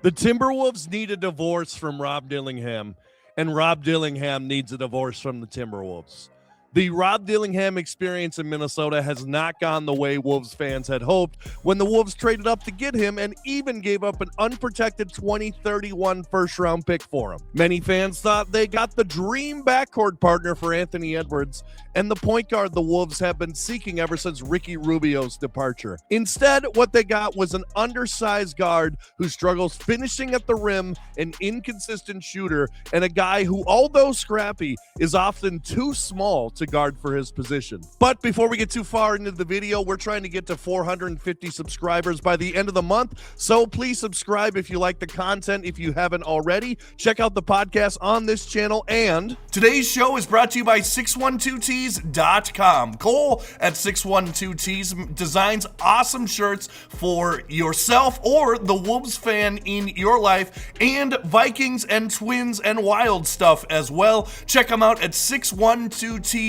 The Timberwolves need a divorce from Rob Dillingham, and Rob Dillingham needs a divorce from the Timberwolves. The Rob Dillingham experience in Minnesota has not gone the way Wolves fans had hoped when the Wolves traded up to get him and even gave up an unprotected 2031 first-round pick for him. Many fans thought they got the dream backcourt partner for Anthony Edwards and the point guard the Wolves have been seeking ever since Ricky Rubio's departure. Instead, what they got was an undersized guard who struggles finishing at the rim, an inconsistent shooter, and a guy who, although scrappy, is often too small to guard for his position. But before we get too far into the video, we're trying to get to 450 subscribers by the end of the month, so please subscribe if you like the content if you haven't already. Check out the podcast on this channel, and today's show is brought to you by 612tees.com. Cole at 612tees designs awesome shirts for yourself or the Wolves fan in your life, and Vikings and Twins and Wild stuff as well. Check them out at 612tees.com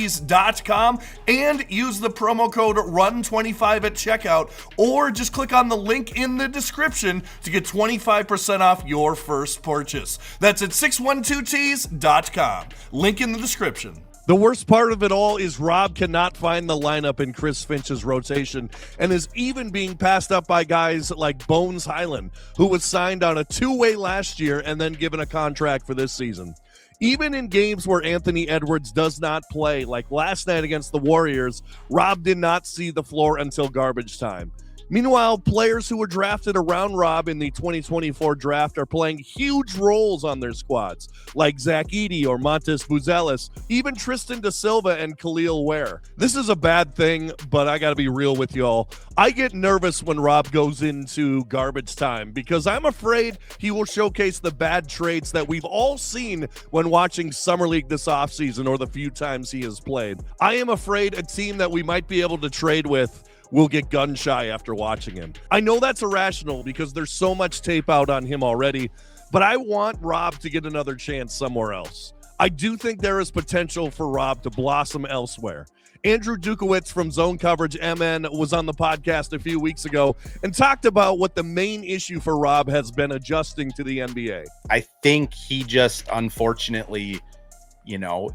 and use the promo code RUN25 at checkout, or just click on the link in the description to get 25% off your first purchase. That's at 612tees.com. Link in the description. The worst part of it all is Rob cannot find the lineup in Chris Finch's rotation and is even being passed up by guys like Bones Highland, who was signed on a two-way last year and then given a contract for this season. Even in games where Anthony Edwards does not play, like last night against the Warriors, Rob did not see the floor until garbage time. Meanwhile, players who were drafted around Rob in the 2024 draft are playing huge roles on their squads, like Zach Edey or Montes Buzelis, even Tristan Da Silva and Khalil Ware. This is a bad thing, but I gotta be real with y'all. I get nervous when Rob goes into garbage time because I'm afraid he will showcase the bad traits that we've all seen when watching Summer League this offseason or the few times he has played. I am afraid a team that we might be able to trade with will get gun shy after watching him. I know that's irrational because there's so much tape out on him already, but I want Rob to get another chance somewhere else. I do think there is potential for Rob to blossom elsewhere. Andrew Dukowitz from Zone Coverage MN was on the podcast a few weeks ago and talked about what the main issue for Rob has been adjusting to the NBA. I think he just, unfortunately,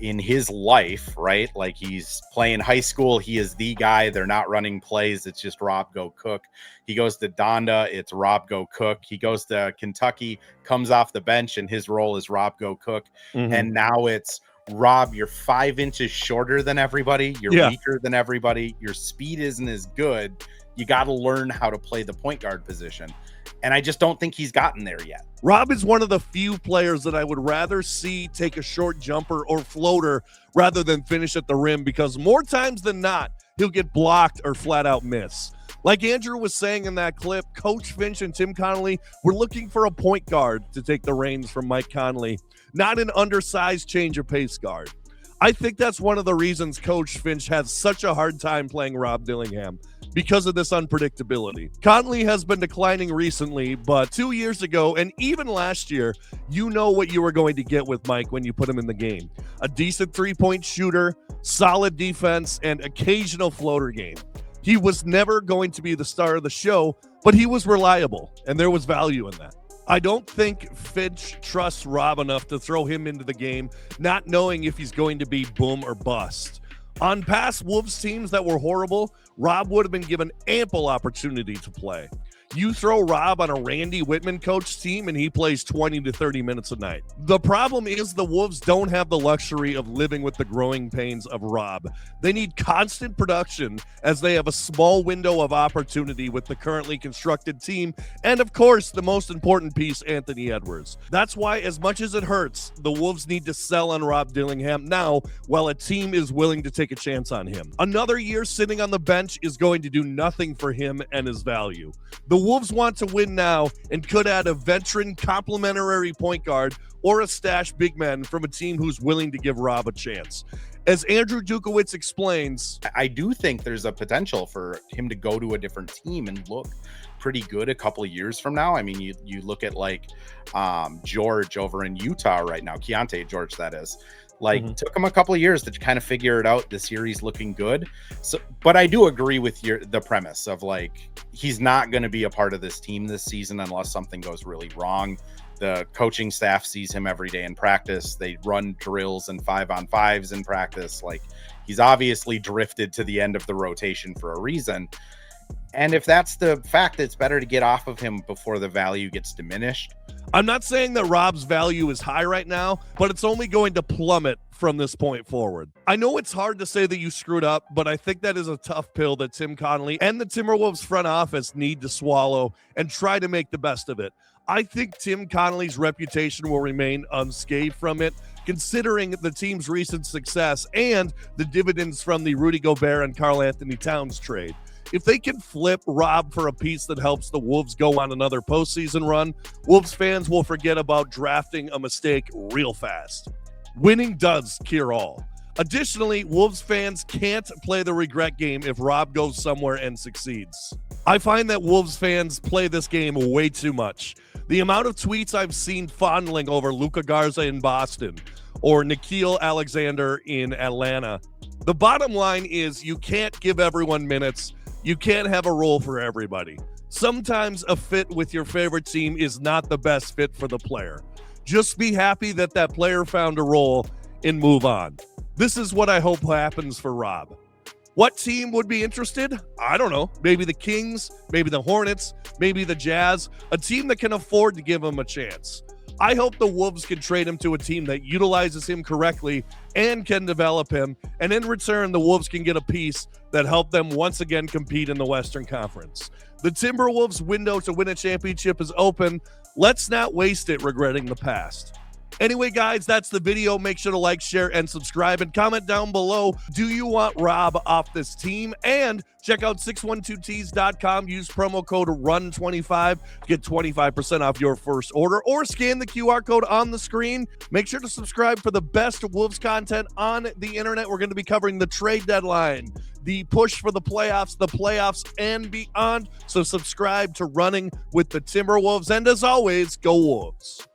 in his life, right? Like, he's playing high school. He is the guy. They're not running plays. It's just Rob, go cook. He goes to Donda. It's Rob, go cook. He goes to Kentucky, comes off the bench, and his role is Rob, go cook. And now it's Rob, you're 5 inches shorter than everybody. You're weaker than everybody. Your speed isn't as good. You got to learn how to play the point guard position. And I just don't think he's gotten there yet. Rob is one of the few players that I would rather see take a short jumper or floater rather than finish at the rim, because more times than not, he'll get blocked or flat out miss. Like Andrew was saying in that clip, Coach Finch and Tim Connolly were looking for a point guard to take the reins from Mike Conley, not an undersized change of pace guard. I think that's one of the reasons Coach Finch has such a hard time playing Rob Dillingham, because of this unpredictability. Conley has been declining recently, but 2 years ago and even last year, you know what you were going to get with Mike when you put him in the game. A decent three-point shooter, solid defense, and occasional floater game. He was never going to be the star of the show, but he was reliable, and there was value in that. I don't think Finch trusts Rob enough to throw him into the game, not knowing if he's going to be boom or bust. On past Wolves teams that were horrible, Rob would have been given ample opportunity to play. You throw Rob on a Randy Whitman coach team and he plays 20 to 30 minutes a night. The problem is the Wolves don't have the luxury of living with the growing pains of Rob. They need constant production as they have a small window of opportunity with the currently constructed team, and of course, the most important piece, Anthony Edwards. That's why, as much as it hurts, the Wolves need to sell on Rob Dillingham now while a team is willing to take a chance on him. Another year sitting on the bench is going to do nothing for him and his value. The Wolves want to win now and could add a veteran complementary point guard or a stash big man from a team who's willing to give Rob a chance. As Andrew Dukowitz explains, I do think there's a potential for him to go to a different team and look pretty good a couple of years from now. I mean, you look at like George over in Utah right now, Keontae George, that is. Like, took him a couple of years to kind of figure it out. This year he's looking good. So, but I do agree with the premise of like, he's not going to be a part of this team this season unless something goes really wrong. The coaching staff sees him every day in practice. They run drills and 5-on-5s in practice. Like, he's obviously drifted to the end of the rotation for a reason. And if that's the fact, it's better to get off of him before the value gets diminished. I'm not saying that Rob's value is high right now, but it's only going to plummet from this point forward. I know it's hard to say that you screwed up, but I think that is a tough pill that Tim Connolly and the Timberwolves front office need to swallow and try to make the best of it. I think Tim Connolly's reputation will remain unscathed from it, considering the team's recent success and the dividends from the Rudy Gobert and Karl Anthony Towns trade. If they can flip Rob for a piece that helps the Wolves go on another postseason run, Wolves fans will forget about drafting a mistake real fast. Winning does cure all. Additionally, Wolves fans can't play the regret game if Rob goes somewhere and succeeds. I find that Wolves fans play this game way too much. The amount of tweets I've seen fondling over Luka Garza in Boston or Nickeil Alexander in Atlanta. The bottom line is you can't give everyone minutes. You can't have a role for everybody. Sometimes a fit with your favorite team is not the best fit for the player. Just be happy that that player found a role and move on. This is what I hope happens for Rob. What team would be interested? I don't know. Maybe the Kings, maybe the Hornets, maybe the Jazz, a team that can afford to give him a chance. I hope the Wolves can trade him to a team that utilizes him correctly and can develop him, and in return, the Wolves can get a piece that helped them once again compete in the Western Conference. The Timberwolves' window to win a championship is open. Let's not waste it regretting the past. Anyway, guys, that's the video. Make sure to like, share, and subscribe, and comment down below. Do you want Rob off this team? And check out 612tees.com. Use promo code RUN25. Get 25% off your first order, or scan the QR code on the screen. Make sure to subscribe for the best Wolves content on the internet. We're going to be covering the trade deadline, the push for the playoffs, and beyond. So subscribe to Running with the Timberwolves. And as always, go Wolves.